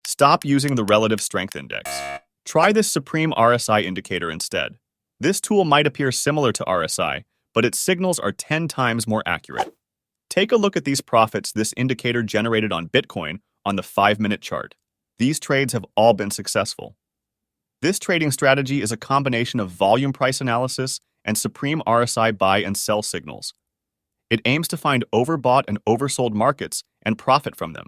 Stop using the relative strength index. Try this Supreme RSI indicator instead. This tool might appear similar to RSI, but its signals are 10 times more accurate. Take a look at these profits this indicator generated on Bitcoin on the 5-minute chart. These trades have all been successful. This trading strategy is a combination of volume price analysis and Supreme RSI buy and sell signals. It aims to find overbought and oversold markets and profit from them.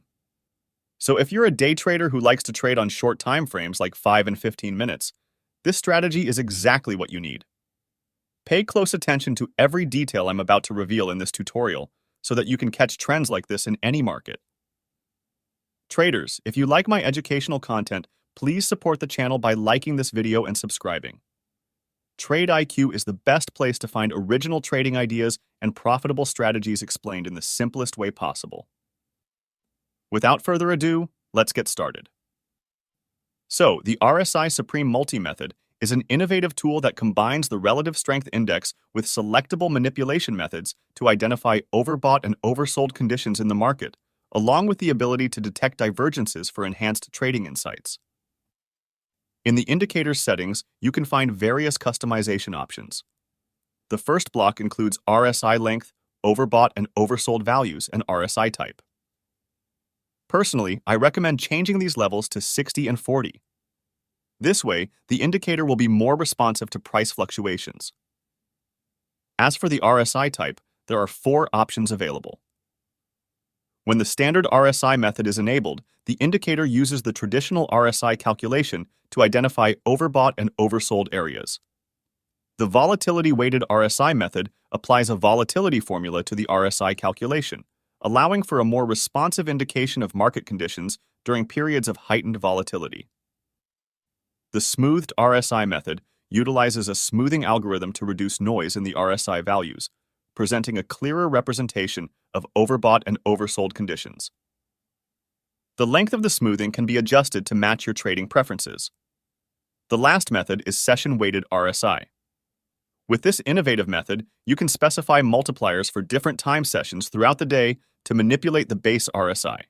So if you're a day trader who likes to trade on short time frames like 5 and 15 minutes, this strategy is exactly what you need. Pay close attention to every detail I'm about to reveal in this tutorial so that you can catch trends like this in any market. Traders, if you like my educational content, please support the channel by liking this video and subscribing. Trade IQ is the best place to find original trading ideas and profitable strategies explained in the simplest way possible. Without further ado, let's get started. So, the RSI Supreme Multi-Method is an innovative tool that combines the relative strength index with selectable manipulation methods to identify overbought and oversold conditions in the market, along with the ability to detect divergences for enhanced trading insights. In the indicator's settings, you can find various customization options. The first block includes RSI length, overbought and oversold values, and RSI type. Personally, I recommend changing these levels to 60 and 40. This way, the indicator will be more responsive to price fluctuations. As for the RSI type, there are 4 options available. When the standard RSI method is enabled, the indicator uses the traditional RSI calculation to identify overbought and oversold areas. The volatility-weighted RSI method applies a volatility formula to the RSI calculation, allowing for a more responsive indication of market conditions during periods of heightened volatility. The smoothed RSI method utilizes a smoothing algorithm to reduce noise in the RSI values, presenting a clearer representation of overbought and oversold conditions. The length of the smoothing can be adjusted to match your trading preferences. The last method is session-weighted RSI. With this innovative method, you can specify multipliers for different time sessions throughout the day to manipulate the base RSI.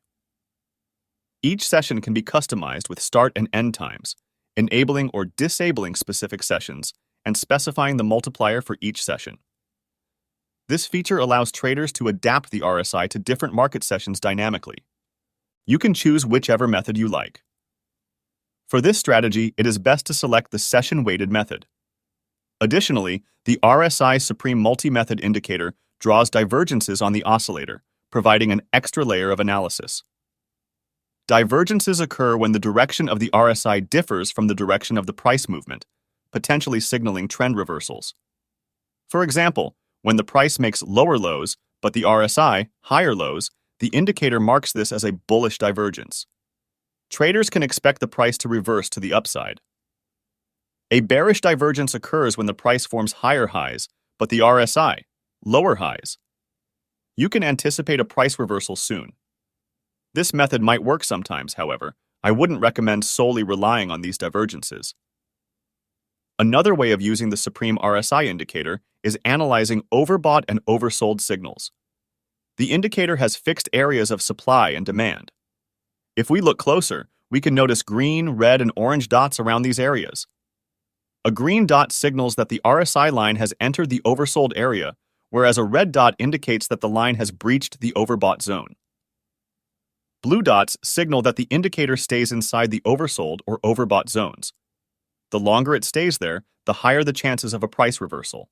Each session can be customized with start and end times, enabling or disabling specific sessions, and specifying the multiplier for each session. This feature allows traders to adapt the RSI to different market sessions dynamically. You can choose whichever method you like. For this strategy, it is best to select the session-weighted method. Additionally, the RSI Supreme Multi-Method indicator draws divergences on the oscillator, providing an extra layer of analysis. Divergences occur when the direction of the RSI differs from the direction of the price movement, potentially signaling trend reversals. For example, when the price makes lower lows, but the RSI higher lows, the indicator marks this as a bullish divergence. Traders can expect the price to reverse to the upside. A bearish divergence occurs when the price forms higher highs, but the RSI lower highs. You can anticipate a price reversal soon. This method might work sometimes, however. I wouldn't recommend solely relying on these divergences. Another way of using the Supreme RSI indicator is analyzing overbought and oversold signals. The indicator has fixed areas of supply and demand. If we look closer, we can notice green, red, and orange dots around these areas. A green dot signals that the RSI line has entered the oversold area, whereas a red dot indicates that the line has breached the overbought zone. Blue dots signal that the indicator stays inside the oversold or overbought zones. The longer it stays there, the higher the chances of a price reversal.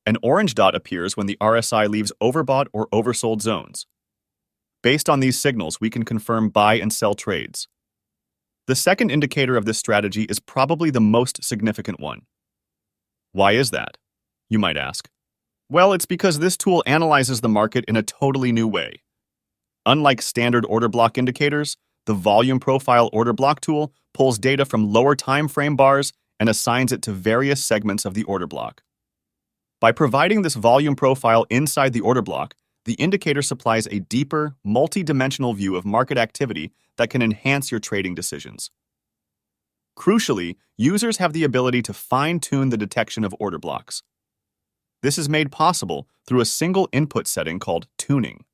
An orange dot appears when the RSI leaves overbought or oversold zones. Based on these signals, we can confirm buy and sell trades. The second indicator of this strategy is probably the most significant one. Why is that? You might ask. Well, it's because this tool analyzes the market in a totally new way. Unlike standard order block indicators, the volume profile order block tool pulls data from lower time frame bars and assigns it to various segments of the order block. By providing this volume profile inside the order block, the indicator supplies a deeper, multi-dimensional view of market activity that can enhance your trading decisions. Crucially, users have the ability to fine-tune the detection of order blocks. This is made possible through a single input setting called tuning.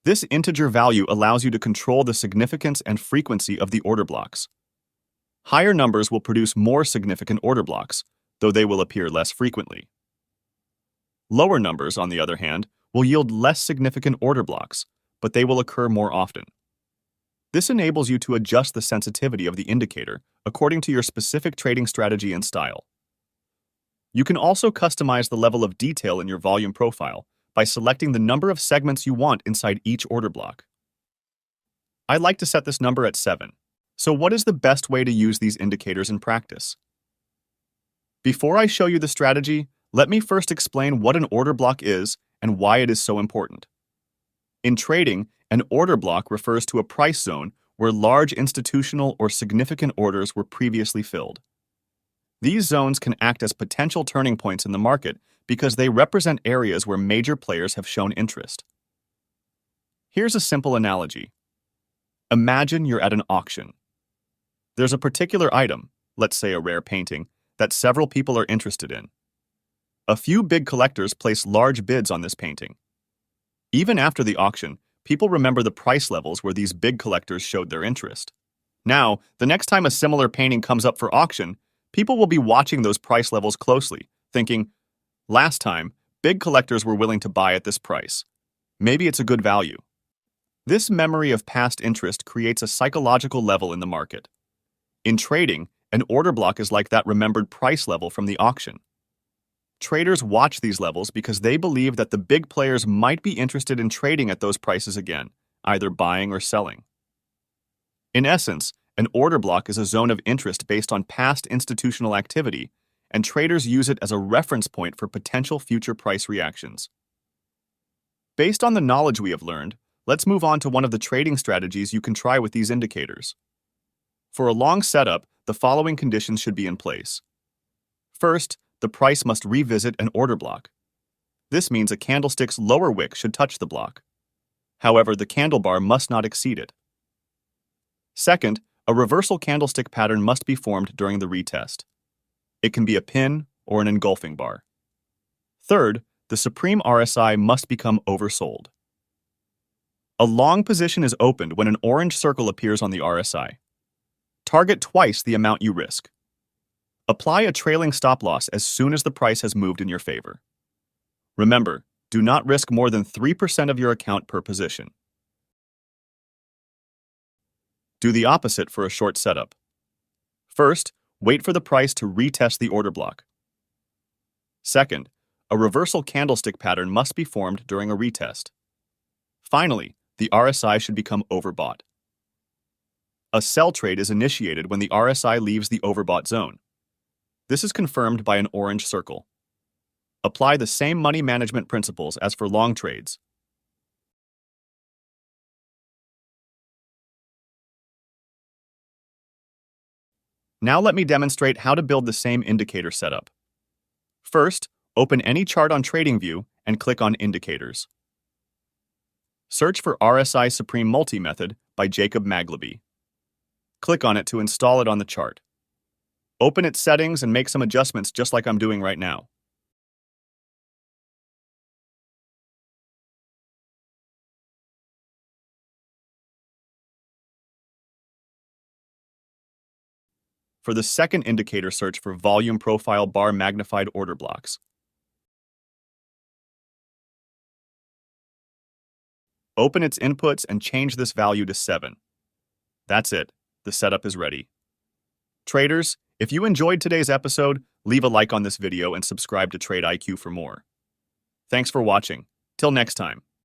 This integer value allows you to control the significance and frequency of the order blocks. Higher numbers will produce more significant order blocks, though they will appear less frequently. Lower numbers, on the other hand, will yield less significant order blocks, but they will occur more often. This enables you to adjust the sensitivity of the indicator according to your specific trading strategy and style. You can also customize the level of detail in your volume profile by selecting the number of segments you want inside each order block. I like to set this number at 7. So what is the best way to use these indicators in practice? Before I show you the strategy, let me first explain what an order block is and why it is so important. In trading, an order block refers to a price zone where large institutional or significant orders were previously filled. These zones can act as potential turning points in the market because they represent areas where major players have shown interest. Here's a simple analogy. Imagine you're at an auction. There's a particular item, let's say a rare painting, that several people are interested in. A few big collectors place large bids on this painting. Even after the auction, people remember the price levels where these big collectors showed their interest. Now, the next time a similar painting comes up for auction, people will be watching those price levels closely, thinking, last time, big collectors were willing to buy at this price. Maybe it's a good value. This memory of past interest creates a psychological level in the market. In trading, an order block is like that remembered price level from the auction. Traders watch these levels because they believe that the big players might be interested in trading at those prices again, either buying or selling. In essence, an order block is a zone of interest based on past institutional activity, and traders use it as a reference point for potential future price reactions. Based on the knowledge we have learned, let's move on to one of the trading strategies you can try with these indicators. For a long setup, the following conditions should be in place. First, the price must revisit an order block. This means a candlestick's lower wick should touch the block. However, the candle bar must not exceed it. Second, a reversal candlestick pattern must be formed during the retest. It can be a pin or an engulfing bar. Third, the supreme RSI must become oversold. A long position is opened when an orange circle appears on the RSI. Target twice the amount you risk. Apply a trailing stop loss as soon as the price has moved in your favor. Remember, do not risk more than 3% of your account per position. Do the opposite for a short setup. First, wait for the price to retest the order block. Second, a reversal candlestick pattern must be formed during a retest. Finally, the RSI should become overbought. A sell trade is initiated when the RSI leaves the overbought zone. This is confirmed by an orange circle. Apply the same money management principles as for long trades. Now let me demonstrate how to build the same indicator setup. First, open any chart on TradingView and click on Indicators. Search for RSI Supreme Multi-Method by Jacob Magleby. Click on it to install it on the chart. Open its settings and make some adjustments just like I'm doing right now. For the second indicator, search for Volume Profile Bar Magnified Order Blocks. Open its inputs and change this value to 7. That's it. The setup is ready. Traders, if you enjoyed today's episode, leave a like on this video and subscribe to Trade IQ for more. Thanks for watching. Till next time.